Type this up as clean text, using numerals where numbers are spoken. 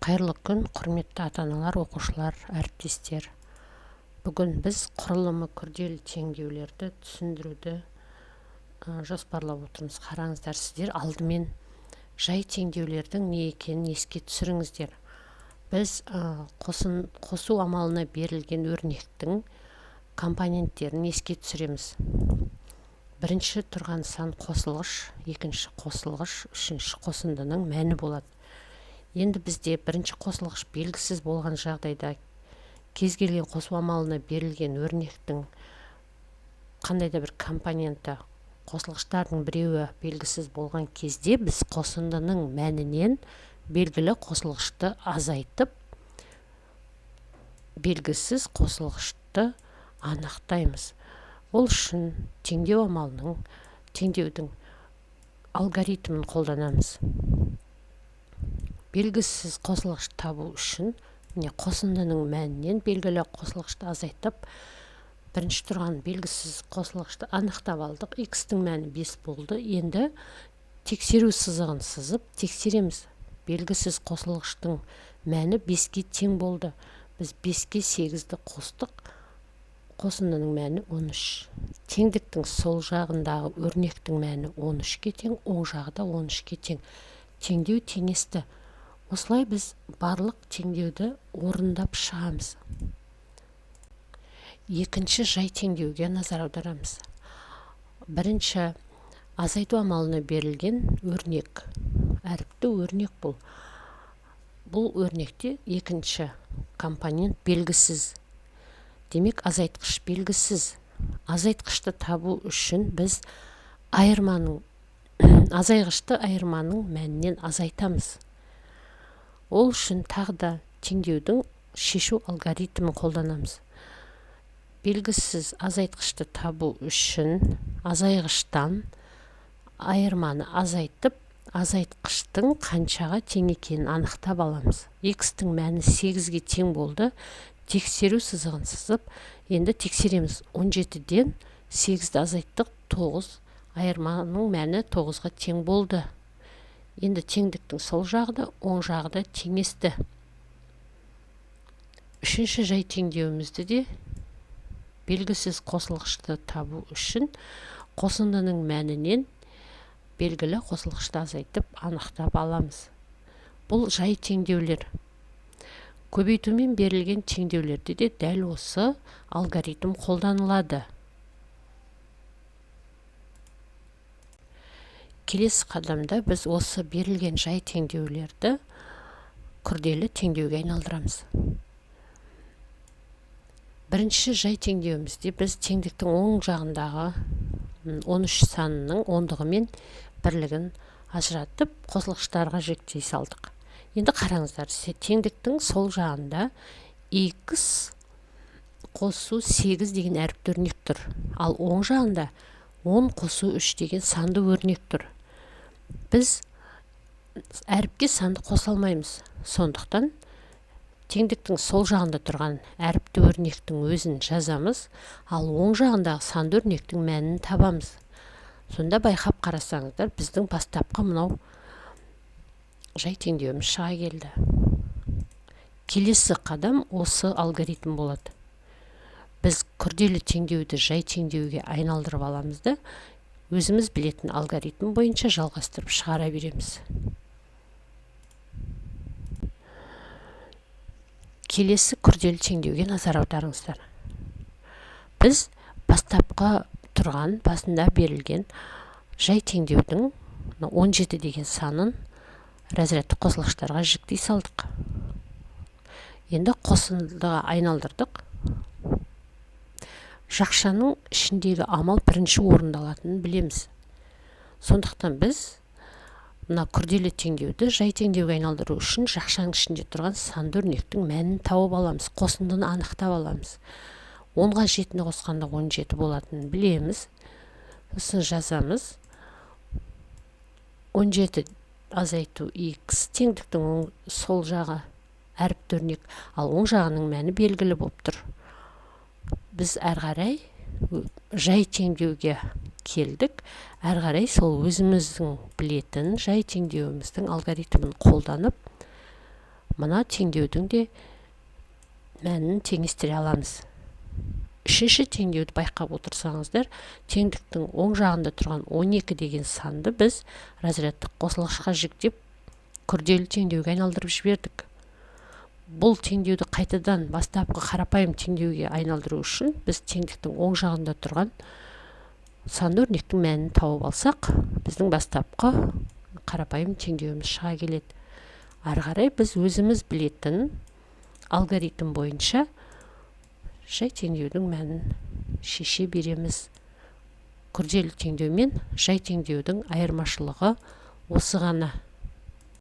Қайырлы күн, құрметті ата-аналар, оқушылар, әріптестер. Бүгін біз құрылымы күрделі теңдеулерді түсіндіруді жоспарлап отырмыз. Қараңыздар, сіздер алдымен жай теңдеулердің не екенін еске түсіріңіздер. Біз қосу амалына берілген өрнектің компоненттерін еске түсіреміз. Бірінші тұрған сан қосылғыш, екінші қосылғыш, үшінші қосындының мәні болады. Енді бізде бірінші қосылғыш белгісіз болған жағдайда кез келген қосу амалына берілген өрнектің қандай да бір компоненті, қосылғыштардың біреуі белгісіз болған кезде біз қосындының мәнінен белгілі қосылғышты азайтып, белгісіз қосылғышты анықтаймыз. Ол үшін теңдеудің алгоритмін қолданамыз. Белгісіз қосылғыш табу үшін қосындының мәнінен белгілі қосылғышты азайтып, бірінші тұрған белгісіз қосылғышты анықтап алдық. X-тің мәні 5 болды. Енді тексеру сызығын сызып тексереміз. Белгісіз қосылғыштың мәні 5-ке тең болды. Біз 5-ке 8-ді қостық. Қосындының мәні 13. Теңдіктің сол жағындағы өрнектің мәні 13-ке тең, оң жағы да 13-ке тең. Теңдеу теңесті. Осылай біз барлық теңдеуді орындап шығамыз. Екінші жай теңдеуге назар аударамыз. Бірінші азайту амалына берілген өрнек. Әріпті өрнек бұл. Бұл өрнекте екінші компонент белгісіз. Демек, азайтқыш белгісіз. Азайтқышты табу үшін біз азайғышты айырманың мәнінен азайтамыз. Ол үшін тағы да теңдеудің шешу алгоритмін қолданамыз. Белгісіз азайтқышты табу үшін азайғыштан айырманы азайтып, азайтқыштың қаншаға тең екенін анықтап аламыз. X-тің мәні 8-ге тең болды. Тексеру сызығын сызып, енді тексереміз. 17-ден 8-ді азайттық, 9. Айырманың мәні 9-ға тең болды. Енді теңдіктің сол жағында, оң жағында теңесті. Үшінші жай теңдеуімізді де белгісіз қосылғышты табу үшін қосындының мәнінен белгілі қосылғышты азайтып анықтап аламыз. Бұл жай теңдеулер. Көбейтумен берілген теңдеулерде де дәл осы алгоритм қолданылады. Келесі қадамда біз осы берілген жай теңдеулерді күрделі теңдеуге айналдырамыз. Бірінші жай теңдеуімізде біз теңдіктің оң жағындағы 13 санының ондығы мен бірлігін ажыратып, қосылғыштарға жіктей салдық. Енді қараңыздар, теңдіктің сол жағында X қосу 8 деген әріпті өрнек тұр. Ал оң жағында 10 қосу 3 деген санды өрнек тұр. Біз әріпке санды қоса алмаймыз. Сондықтан теңдіктің сол жағында тұрған әріпті өрнектің өзін жазамыз, ал оң жағындағы санды өрнектің мәнін табамыз. Сонда байқап қарасаңыздар, біздің бастапқы мынау жай теңдеуіміз шыға келді. Келесі қадам осы алгоритм болады. Біз күрделі теңдеуді жай теңдеуге айналдырып аламыз да, өзіміз білетін алгоритм бойынша жалғастырып шығара береміз. Келесі күрделі теңдеуге назар аударыңыздар. Біз бастапқы тұрған, басында берілген жай теңдеудің 17 деген санын разрядты қосылғыштарға жіктей салдық. Енді қосындыға айналдырдық. Жақшаның ішіндегі амал бірінші орындалатынын білеміз. Сондықтан біз күрделі теңдеуді жай теңдеуге айналдыру үшін жақшаның ішінде тұрған санды өрнектің мәнін тауып аламыз, қосындыны анықтап аламыз. 10-ға 7-ні қосқанда 17 болатынын білеміз. Сосын жазамыз. 17 азайту X теңдіктің сол жағы әріпті өрнек, ал оң жағының мәні белгілі болып тұр. Біз әрғарай жай теңдеуге келдік. Әрғарай сол өзіміздің білетін жай теңдеуіміздің алгоритмін қолданып мына теңдеудің де мәнін теңестіре аламыз. Үшінші теңдеуді байқап отырсаңыздар, теңдіктің оң жағында тұрған 12 деген санды біз разрядтық қосылғышқа жүктеп күрделі теңдеуге айналдырып жібердік. Бұл теңдеуді қайтадан бастапқы қарапайым теңдеуге айналдыру үшін біз теңдіктің оң жағында тұрған санды өрнектің мәнін тауып алсақ, біздің бастапқы қарапайым теңдеуіміз шыға келеді. Ары қарай біз өзіміз білетін алгоритм бойынша жай теңдеудің мәнін шеше береміз. Күрделі теңдеу мен жай теңдеудің айырмашылығы осы ғана.